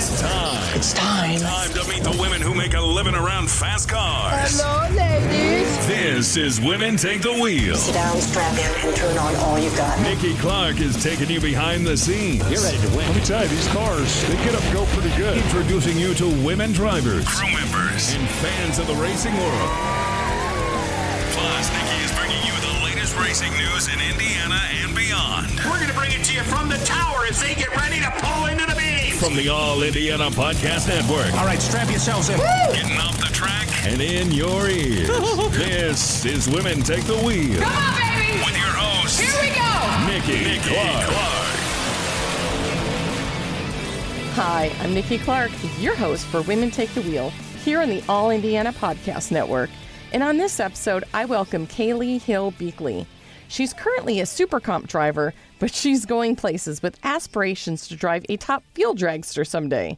It's time. It's time. Time to meet the women who make a living around fast cars. Hello, ladies. This is Women Take the Wheel. Sit down, strap in, and turn on all you got. Nikki Clark is taking you behind the scenes. You're ready to win. Let me tell you, these cars, they get up and go pretty good. Introducing you to women drivers, crew members, and fans of the racing world. Plus, Nikki is bringing you the latest racing news in Indiana and beyond. We're going to bring it to you from the tower as they get ready to pull into the beam. From the All Indiana Podcast Network. All right, strap yourselves in. Getting off the track and in your ears. This is Women Take the Wheel. Come on, baby. With your host, Here we go. Nikki Clark. Hi, I'm Nikki Clark, your host for Women Take the Wheel, here on the All Indiana Podcast Network. And on this episode, I welcome Kayleigh Hill-Beakley. She's currently a super comp driver, but she's going places with aspirations to drive a top field dragster someday.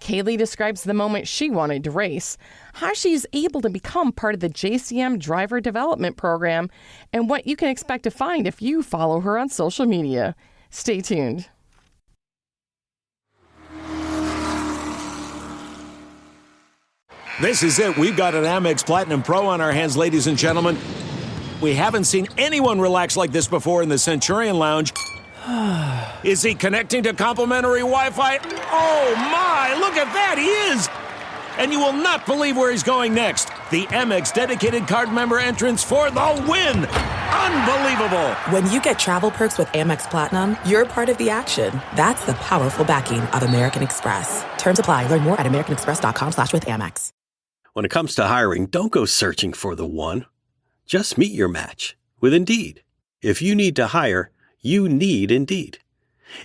Kayleigh describes the moment she wanted to race, how she's able to become part of the JCM Driver Development Program, and what you can expect to find if you follow her on social media. Stay tuned. This is it. We've got an Amex Platinum Pro on our hands, ladies and gentlemen. We haven't seen anyone relax like this before in the Centurion Lounge. Is he connecting to complimentary Wi-Fi? Oh, my! Look at that! He is! And you will not believe where he's going next. The Amex dedicated card member entrance for the win! Unbelievable! When you get travel perks with Amex Platinum, you're part of the action. That's the powerful backing of American Express. Terms apply. Learn more at americanexpress.com/withAmex. When it comes to hiring, don't go searching for the one. Just meet your match with Indeed. If you need to hire, you need Indeed.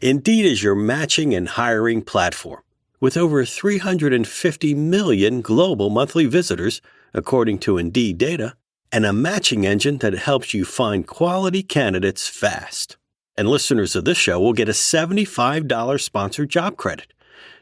Indeed is your matching and hiring platform with over 350 million global monthly visitors, according to Indeed data, and a matching engine that helps you find quality candidates fast. And listeners of this show will get a $75 sponsored job credit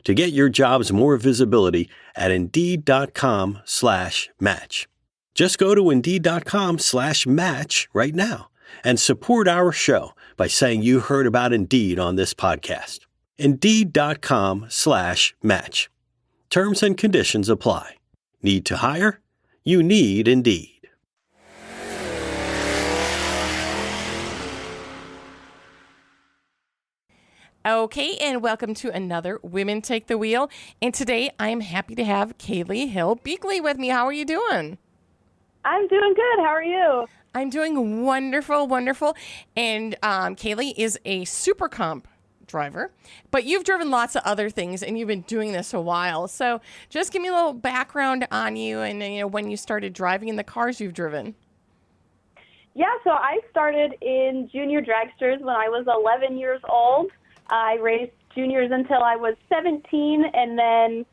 to get your jobs more visibility at Indeed.com/match. Just go to Indeed.com/match right now and support our show by saying you heard about Indeed on this podcast. Indeed.com/match. Terms and conditions apply. Need to hire? You need Indeed. Okay, and welcome to another Women Take the Wheel. And today I am happy to have Kayleigh Hill-Beakley with me. How are you doing? I'm doing good. How are you? I'm doing wonderful, wonderful. And Kayleigh is a super comp driver, but you've driven lots of other things and you've been doing this a while. So just give me a little background on you and when you started driving and the cars you've driven. Yeah, so I started in junior dragsters when I was 11 years old. I raced juniors until I was 17, and then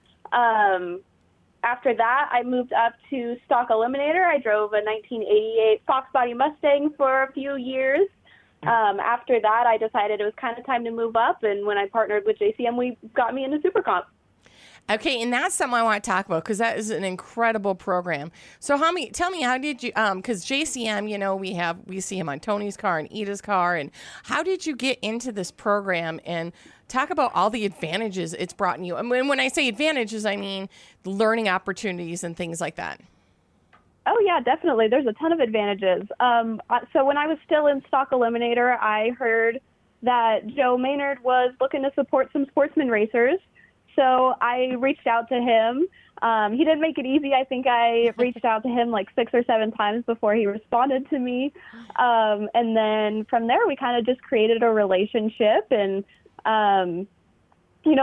after that, I moved up to stock eliminator. I drove a 1988 Fox Body Mustang for a few years. After that, I decided it was kind of time to move up, and when I partnered with JCM, we got me into Super Comp. Okay, and that's something I want to talk about because that is an incredible program. So tell me, how did you, because JCM, we see him on Tony's car and Ida's car, and how did you get into this program and talk about all the advantages it's brought you? And when I say advantages, I mean learning opportunities and things like that. Oh, yeah, definitely. There's a ton of advantages. So when I was still in stock eliminator, I heard that Joe Maynard was looking to support some sportsman racers. So I reached out to him. He didn't make it easy. I think I reached out to him like 6 or 7 times before he responded to me. And then from there, we kind of just created a relationship. And,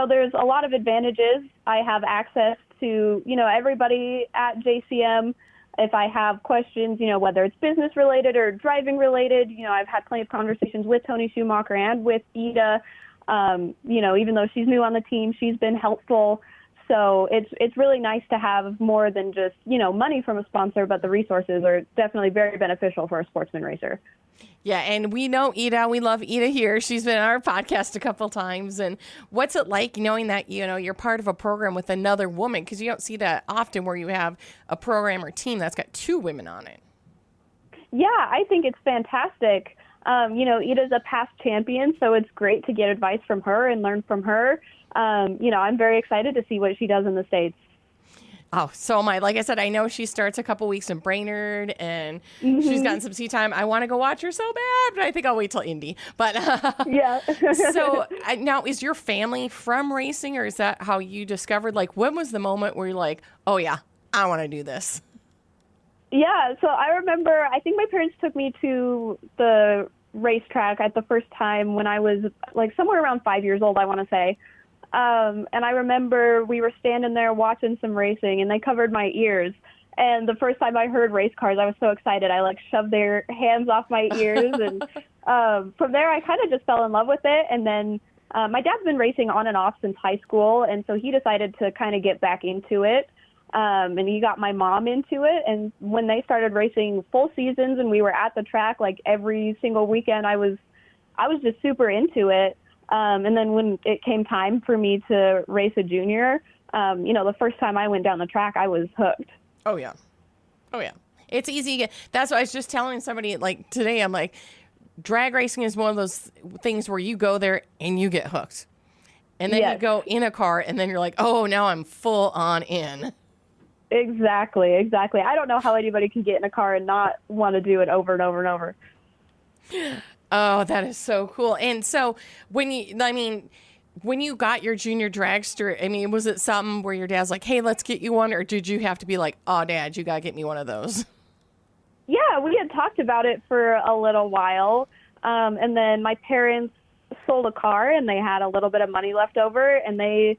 there's a lot of advantages. I have access to, everybody at JCM. If I have questions, whether it's business related or driving related, I've had plenty of conversations with Tony Schumacher and with Ida. Even though she's new on the team, she's been helpful. So it's really nice to have more than just, money from a sponsor, but the resources are definitely very beneficial for a sportsman racer. Yeah, and we know Ida. We love Ida here. She's been on our podcast a couple times. And what's it like knowing that, you're part of a program with another woman? Because you don't see that often where you have a program or team that's got 2 women on it. Yeah, I think it's fantastic. Ida's a past champion, so it's great to get advice from her and learn from her. I'm very excited to see what she does in the States. Oh, so am I. Like I said, I know she starts a couple weeks in Brainerd, and she's gotten some seat time. I want to go watch her so bad, but I think I'll wait till Indy. But yeah. So now, is your family from racing, or is that how you discovered? Like, when was the moment where you're like, oh yeah, I want to do this? Yeah, so I remember, I think my parents took me to the racetrack at the first time when I was like somewhere around 5 years old, I want to say. And I remember we were standing there watching some racing, and they covered my ears. And the first time I heard race cars, I was so excited. I like shoved their hands off my ears. And from there, I kind of just fell in love with it. And then my dad's been racing on and off since high school. And so he decided to kind of get back into it. And he got my mom into it. And when they started racing full seasons and we were at the track like every single weekend, I was just super into it. And then when it came time for me to race a junior, the first time I went down the track, I was hooked. Oh, yeah. Oh, yeah. It's easy. That's what I was just telling somebody, like, today. I'm like, drag racing is one of those things where you go there and you get hooked. And then you go in a car, and then you're like, oh, now I'm full on in. Exactly. I don't know how anybody can get in a car and not want to do it over and over and over. Oh, that is so cool. And so when you got your junior dragster, was it something where your dad's like, hey, let's get you one? Or did you have to be like, oh, Dad, you got to get me one of those? Yeah, we had talked about it for a little while. And then my parents sold a car, and they had a little bit of money left over, and they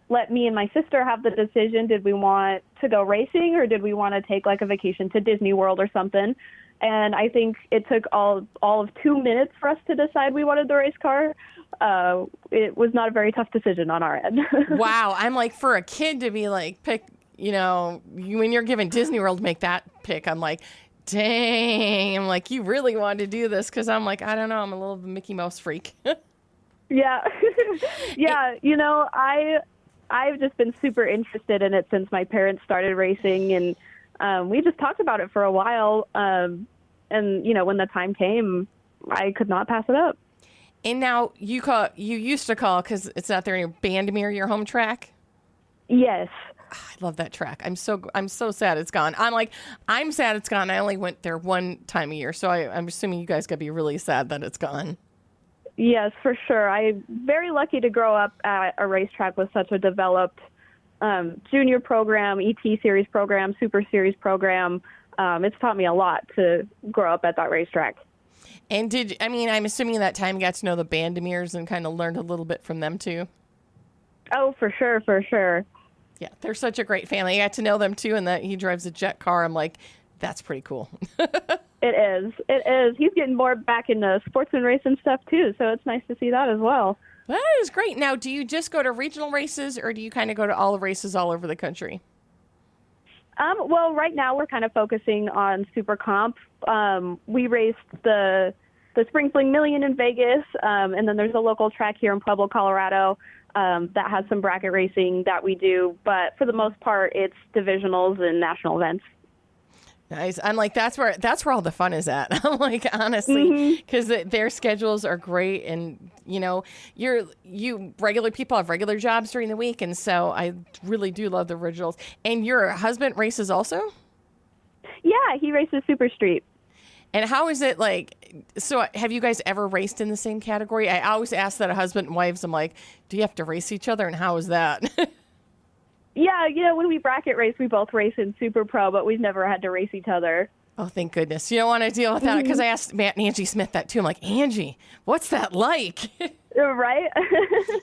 let me and my sister have the decision. Did we want to go racing, or did we want to take like a vacation to Disney World or something? And I think it took all of 2 minutes for us to decide we wanted the race car. It was not a very tough decision on our end. Wow. I'm like, for a kid to be like, pick, when you're given Disney World, make that pick. I'm like, dang. I'm like, you really wanted to do this? Because I'm like, I don't know. I'm a little Mickey Mouse freak. Yeah. Yeah. I've just been super interested in it since my parents started racing, and we just talked about it for a while. And when the time came, I could not pass it up. And now you used to call, because it's not there anymore, Bandemere, your home track? Yes. I love that track. I'm so sad it's gone. I'm sad it's gone. I only went there one time a year, so I'm assuming you guys got to be really sad that it's gone. Yes, for sure. I'm very lucky to grow up at a racetrack with such a developed junior program, ET series program, super series program. It's taught me a lot to grow up at that racetrack. And I'm assuming that time you got to know the Bandemeres and kind of learned a little bit from them too? Oh, for sure. Yeah, they're such a great family. I got to know them too, and that he drives a jet car. I'm like, that's pretty cool. It is. He's getting more back into sportsman racing stuff too, so it's nice to see that as well. That is great. Now, do you just go to regional races, or do you kind of go to all the races all over the country? Well, right now we're kind of focusing on Super Comp. We raced the Spring Fling Million in Vegas, and then there's a local track here in Pueblo, Colorado, that has some bracket racing that we do. But for the most part, it's divisionals and national events. Nice. I'm like, that's where all the fun is at. I'm like, honestly, because their schedules are great, and you regular people have regular jobs during the week, and so I really do love the regionals. And your husband races also? Yeah, he races Super Street. And how is it like? So, have you guys ever raced in the same category? I always ask that of husband and wives. I'm like, do you have to race each other, and how is that? Yeah, when we bracket race, we both race in Super Pro, but we've never had to race each other. Oh, thank goodness. You don't want to deal with that, because I asked Matt and Angie Smith that too. I'm like, Angie, what's that like? Right?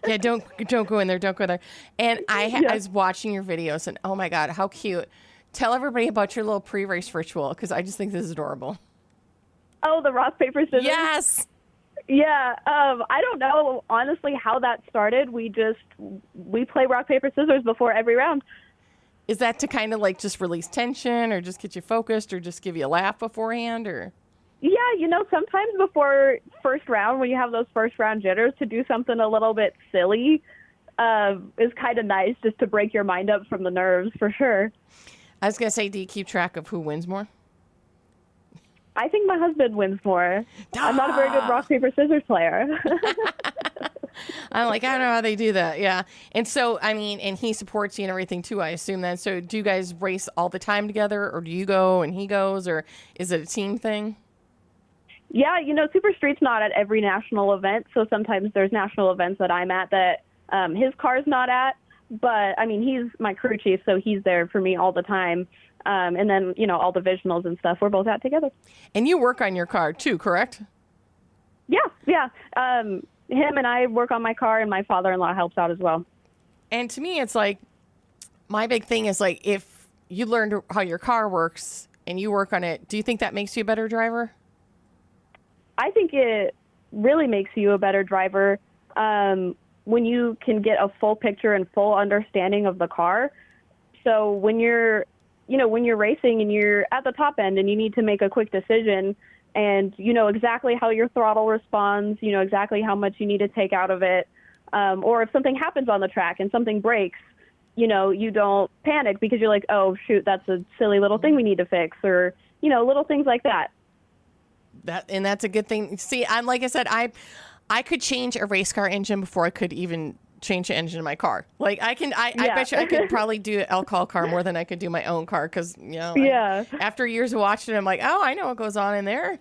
Yeah, don't go in there. Don't go there. And I was watching your videos, and oh my God, how cute. Tell everybody about your little pre-race ritual, because I just think this is adorable. Oh, the rock, paper, scissors? Yes. Yeah, I don't know, honestly, how that started. We play rock, paper, scissors before every round. Is that to kind of like just release tension, or just get you focused, or just give you a laugh beforehand, or? Yeah, sometimes before first round, when you have those first round jitters, to do something a little bit silly is kind of nice, just to break your mind up from the nerves, for sure. I was going to say, do you keep track of who wins more? I think my husband wins more. I'm not a very good rock, paper, scissors player. I'm like, I don't know how they do that. Yeah. And so, I mean, and he supports you and everything too, I assume then. So do you guys race all the time together, or do you go and he goes, or is it a team thing? Yeah, Super Street's not at every national event. So sometimes there's national events that I'm at that his car's not at. But, I mean, he's my crew chief, so he's there for me all the time. And then, all the divisionals and stuff, we're both at together. And you work on your car too, correct? Yeah. Him and I work on my car, and my father-in-law helps out as well. And to me, it's like, my big thing is like, if you learned how your car works and you work on it, do you think that makes you a better driver? I think it really makes you a better driver when you can get a full picture and full understanding of the car. So when you're racing and you're at the top end and you need to make a quick decision, and you know exactly how your throttle responds, you know exactly how much you need to take out of it, or if something happens on the track and something breaks, you don't panic because you're like, oh, shoot, that's a silly little thing we need to fix, or, little things like that. And that's a good thing. See, like I said, I could change a race car engine before I could even change the engine in my car. Like I bet you I could probably do an alcohol car more than I could do my own car. Cause after years of watching it, I'm like, oh, I know what goes on in there.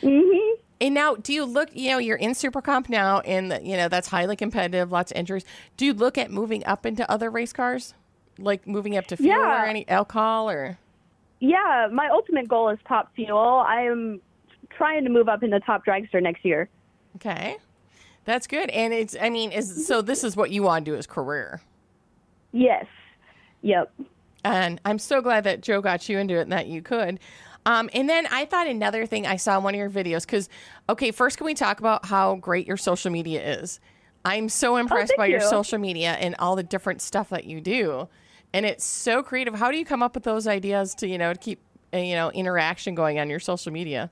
Mm-hmm. And now do you look, you're in Super Comp now and that's highly competitive, lots of injuries. Do you look at moving up into other race cars? Like moving up to fuel or any alcohol or? Yeah, my ultimate goal is top fuel. I am trying to move up in the top dragster next year. Okay. That's good. And so this is what you want to do as career. Yes. Yep. And I'm so glad that Joe got you into it and that you could. And then I thought another thing I saw in one of your videos, because, first can we talk about how great your social media is? I'm so impressed by your social media and all the different stuff that you do. And it's so creative. How do you come up with those ideas to keep, interaction going on your social media?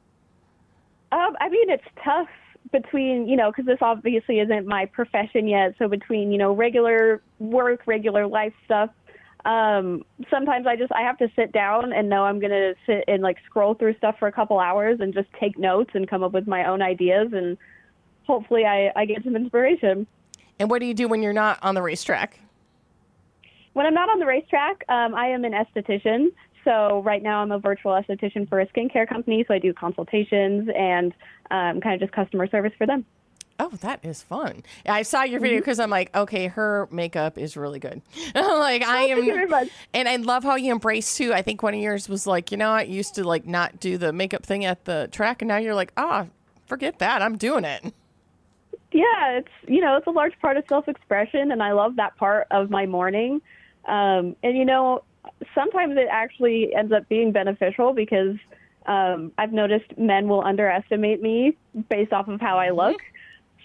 It's tough between, because this obviously isn't my profession yet. So between, regular work, regular life stuff, sometimes I have to sit down and know I'm going to sit and scroll through stuff for a couple hours and just take notes and come up with my own ideas. And hopefully I get some inspiration. And what do you do when you're not on the racetrack? When I'm not on the racetrack, I am an esthetician. So right now I'm a virtual esthetician for a skincare company. So I do consultations and kind of just customer service for them. Oh, that is fun. I saw your video because I'm like, okay, her makeup is really good. Thank you very much. And I love how you embrace too. I think one of yours was I used to not do the makeup thing at the track. And now you're like, forget that. I'm doing it. Yeah, it's a large part of self-expression. And I love that part of my morning. Sometimes it actually ends up being beneficial because I've noticed men will underestimate me based off of how I look.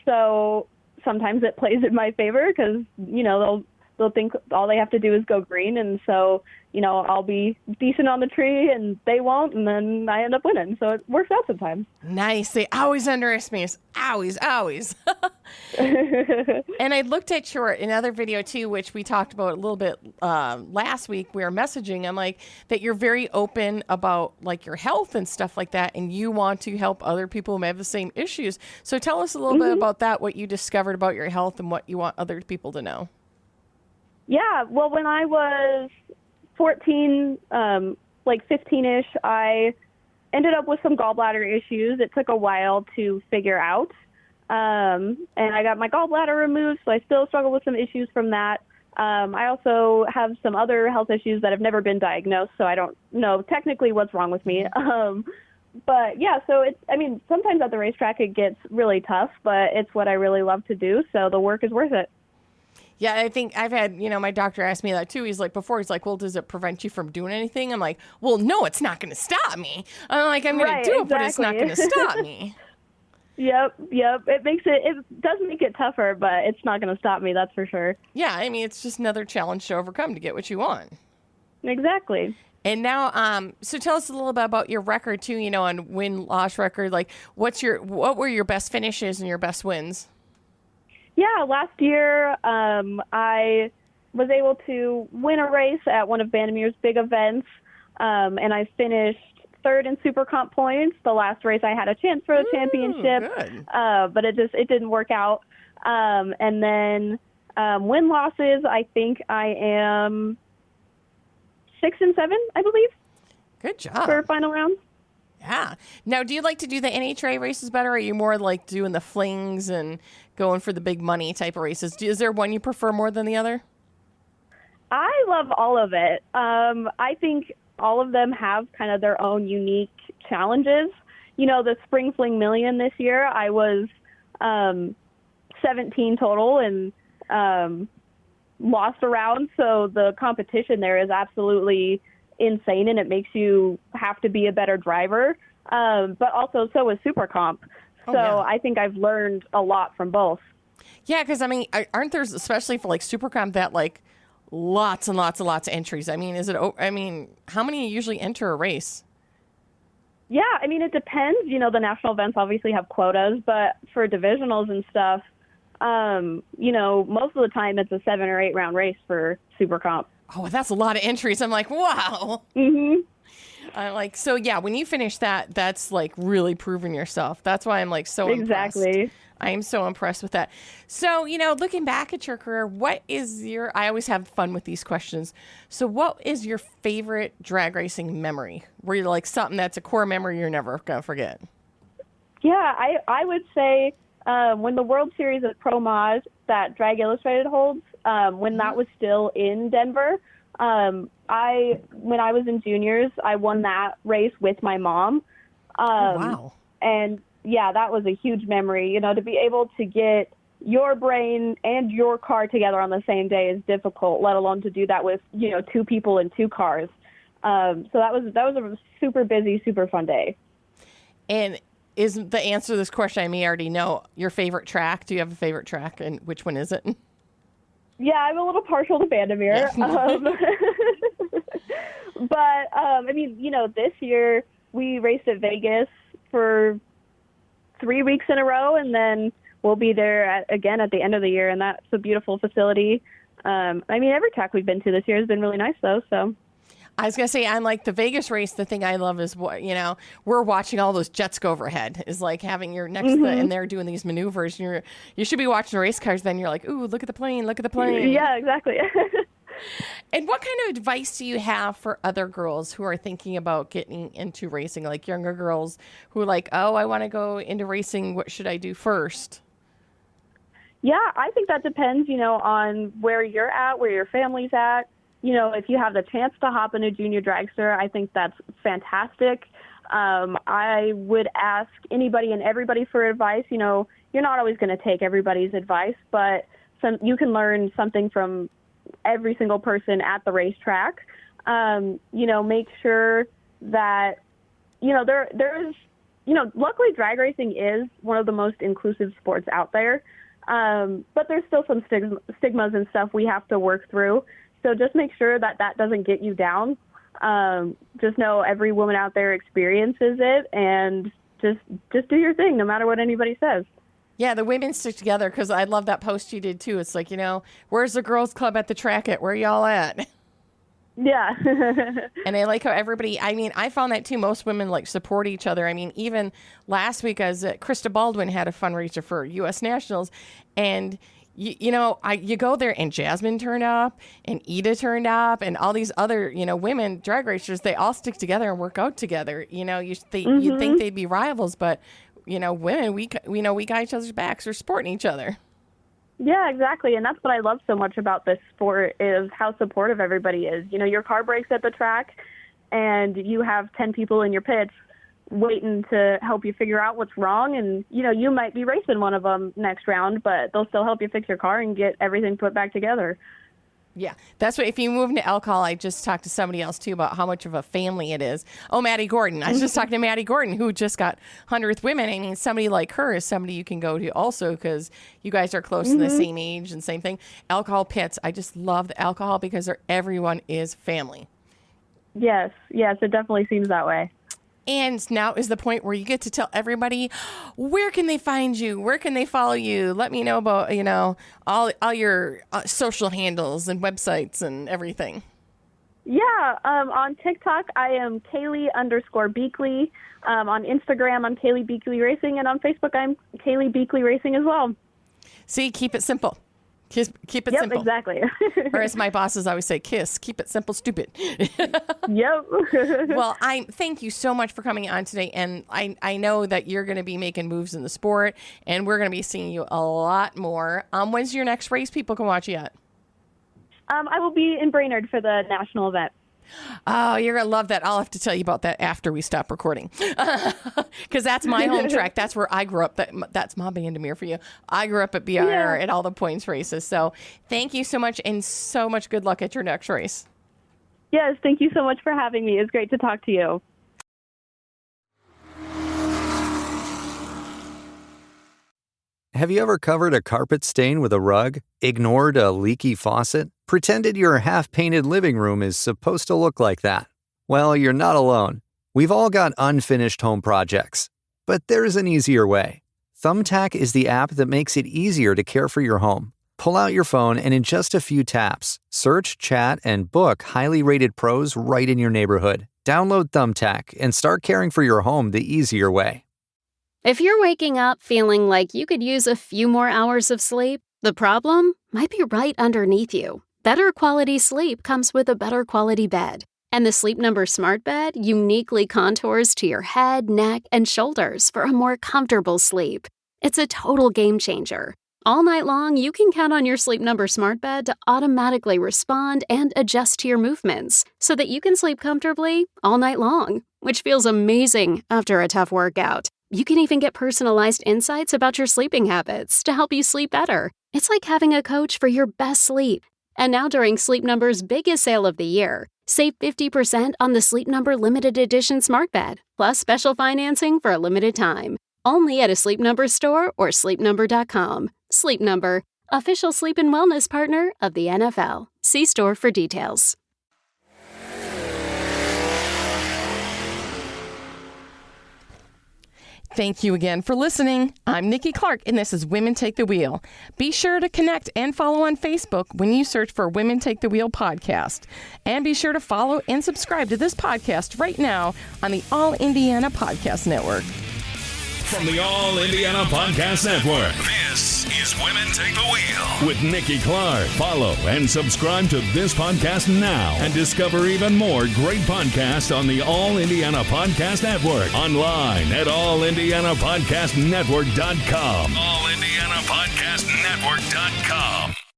So sometimes it plays in my favor because, they'll think all they have to do is go green. And so, I'll be decent on the tree and they won't. And then I end up winning. So it works out sometimes. Nice. They always underestimate us. Always. And I looked at your another video too, which we talked about a little bit last week. We were messaging. I'm like that you're very open about your health and stuff like that. And you want to help other people who may have the same issues. So tell us a little bit about that, what you discovered about your health and what you want other people to know. Yeah, well, when I was 14, 15-ish, I ended up with some gallbladder issues. It took a while to figure out. And I got my gallbladder removed, so I still struggle with some issues from that. I also have some other health issues that have never been diagnosed, so I don't know technically what's wrong with me. But yeah, so sometimes at the racetrack it gets really tough, but it's what I really love to do, so the work is worth it. Yeah, I think I've had, my doctor asked me that too. He's like, well, does it prevent you from doing anything? I'm like, well, no, it's not going to stop me. I'm like, I'm going to do it, but it's not going to stop me. Yep. It does make it tougher, but it's not going to stop me. That's for sure. Yeah. It's just another challenge to overcome to get what you want. Exactly. And now, so tell us a little bit about your record too, on win-loss record. What were your best finishes and your best wins? Yeah, last year I was able to win a race at one of Vandermeer's big events, and I finished third in Super Comp points. The last race I had a chance for the championship, but it didn't work out. And then win-losses, I think I am 6 and 7, I believe. Good job. For final rounds. Yeah. Now, do you like to do the NHRA races better, or are you more like doing the flings and going for the big money type of races? Is there one you prefer more than the other? I love all of it. I think all of them have kind of their own unique challenges. You know, the Spring Fling Million this year, I was 17 total and lost a round. So the competition there is absolutely insane, and it makes you have to be a better driver. But also so is Super Comp. So I think I've learned a lot from both. Yeah, because, I mean, aren't there, especially for like Super Comp, that like lots and lots of entries? I mean, how many usually enter a race? Yeah, I mean, it depends. You know, the national events obviously have quotas, but for divisionals and stuff, you know, most of the time it's a 7 or 8 round race for Super Comp. Oh, that's a lot of entries. I'm like, wow. Mm-hmm. So yeah, when you finish that, that's like really proving yourself. That's why I'm like so impressed. I am so impressed with that. So, you know, looking back at your career, I always have fun with these questions. So what is your favorite drag racing memory? Where you're like something that's a core memory you're never going to forget? Yeah, I would say when the World Series at Pro Mod that Drag Illustrated holds, when that was still in Denver, when I was in juniors, I won that race with my mom. Wow. And yeah, that was a huge memory. You know, to be able to get your brain and your car together on the same day is difficult, let alone to do that with, you know, 2 people in 2 cars. So that was a super busy, super fun day. And is the answer to this question, I may already know, your favorite track? Do you have a favorite track, and which one is it? Yeah, I'm a little partial to Vandermeer. Yeah. But, I mean, you know, this year we raced at Vegas for 3 weeks in a row, and then we'll be there again at the end of the year, and that's a beautiful facility. I mean, every track we've been to this year has been really nice, though, so... I was going to say, on like the Vegas race, the thing I love is, you know, we're watching all those jets go overhead. Is like having your next and they're doing these maneuvers. And you should be watching the race cars. Then you're like, ooh, look at the plane, look at the plane. Yeah, exactly. And what kind of advice do you have for other girls who are thinking about getting into racing, like younger girls who are like, oh, I want to go into racing. What should I do first? Yeah, I think that depends, you know, on where you're at, where your family's at. You know, if you have the chance to hop in a junior dragster, I think that's fantastic. I would ask anybody and everybody for advice. You know, you're not always going to take everybody's advice, but you can learn something from every single person at the racetrack. You know, make sure that, you know, there's, you know, luckily drag racing is one of the most inclusive sports out there. But there's still some stigmas and stuff we have to work through. So just make sure that doesn't get you down. Just know every woman out there experiences it, and just do your thing, no matter what anybody says. Yeah, the women stick together, because I love that post you did too. It's like, you know, where's the girls club at the track at? Where y'all at? Yeah. And I like how everybody, I mean, I found that too. Most women like support each other. I mean, even last week, Krista Baldwin had a fundraiser for U.S. Nationals, and you know, you go there and Jasmine turned up and Ida turned up and all these other, you know, women drag racers, they all stick together and work out together. You know, you'd think they'd be rivals, but, you know, women, we got each other's backs. We're supporting each other. Yeah, exactly. And that's what I love so much about this sport is how supportive everybody is. You know, your car breaks at the track and you have 10 people in your pits waiting to help you figure out what's wrong. And, you know, you might be racing one of them next round, but they'll still help you fix your car and get everything put back together. Yeah, that's what, if you move into alcohol, I just talked to somebody else too about how much of a family it is. Oh, Maddie Gordon. I was just talking to Maddie Gordon, who just got 100th Women. I mean, somebody like her is somebody you can go to also, because you guys are close to the same age and same thing. Alcohol pits. I just love the alcohol because everyone is family. Yes, it definitely seems that way. And now is the point where you get to tell everybody, where can they find you? Where can they follow you? Let me know about, you know, all your social handles and websites and everything. Yeah, on TikTok, I am Kayleigh_Beakley. On Instagram, I'm Kayleigh Beakley Racing, and on Facebook, I'm Kayleigh Beakley Racing as well. See, keep it simple. Keep it Yep, simple. Exactly. Or as my bosses always say, KISS, keep it simple, stupid. Yep. Well, I thank you so much for coming on today, and I know that you're going to be making moves in the sport, and we're going to be seeing you a lot more. When's your next race people can watch you at? I will be in Brainerd for the national event. Oh, you're going to love that. I'll have to tell you about that after we stop recording. Because that's my home track. That's where I grew up. That's Ma Bandamere for you. I grew up at BR at all the points races. So thank you so much, and so much good luck at your next race. Yes, thank you so much for having me. It's great to talk to you. Have you ever covered a carpet stain with a rug, ignored a leaky faucet, pretended your half-painted living room is supposed to look like that? Well, you're not alone. We've all got unfinished home projects. But there's an easier way. Thumbtack is the app that makes it easier to care for your home. Pull out your phone and in just a few taps, search, chat, and book highly rated pros right in your neighborhood. Download Thumbtack and start caring for your home the easier way. If you're waking up feeling like you could use a few more hours of sleep, the problem might be right underneath you. Better quality sleep comes with a better quality bed. And the Sleep Number Smart Bed uniquely contours to your head, neck, and shoulders for a more comfortable sleep. It's a total game changer. All night long, you can count on your Sleep Number Smart Bed to automatically respond and adjust to your movements so that you can sleep comfortably all night long, which feels amazing after a tough workout. You can even get personalized insights about your sleeping habits to help you sleep better. It's like having a coach for your best sleep. And now during Sleep Number's biggest sale of the year, save 50% on the Sleep Number Limited Edition Smart Bed, plus special financing for a limited time. Only at a Sleep Number store or sleepnumber.com. Sleep Number, official sleep and wellness partner of the NFL. See store for details. Thank you again for listening. I'm Nikki Clark, and this is Women Take the Wheel. Be sure to connect and follow on Facebook when you search for Women Take the Wheel podcast. And be sure to follow and subscribe to this podcast right now on the All Indiana Podcast Network. From the All Indiana Podcast Network, this is Women Take the Wheel with Nikki Clark. Follow and subscribe to this podcast now and discover even more great podcasts on the All Indiana Podcast Network. Online at allindianapodcastnetwork.com. allindianapodcastnetwork.com.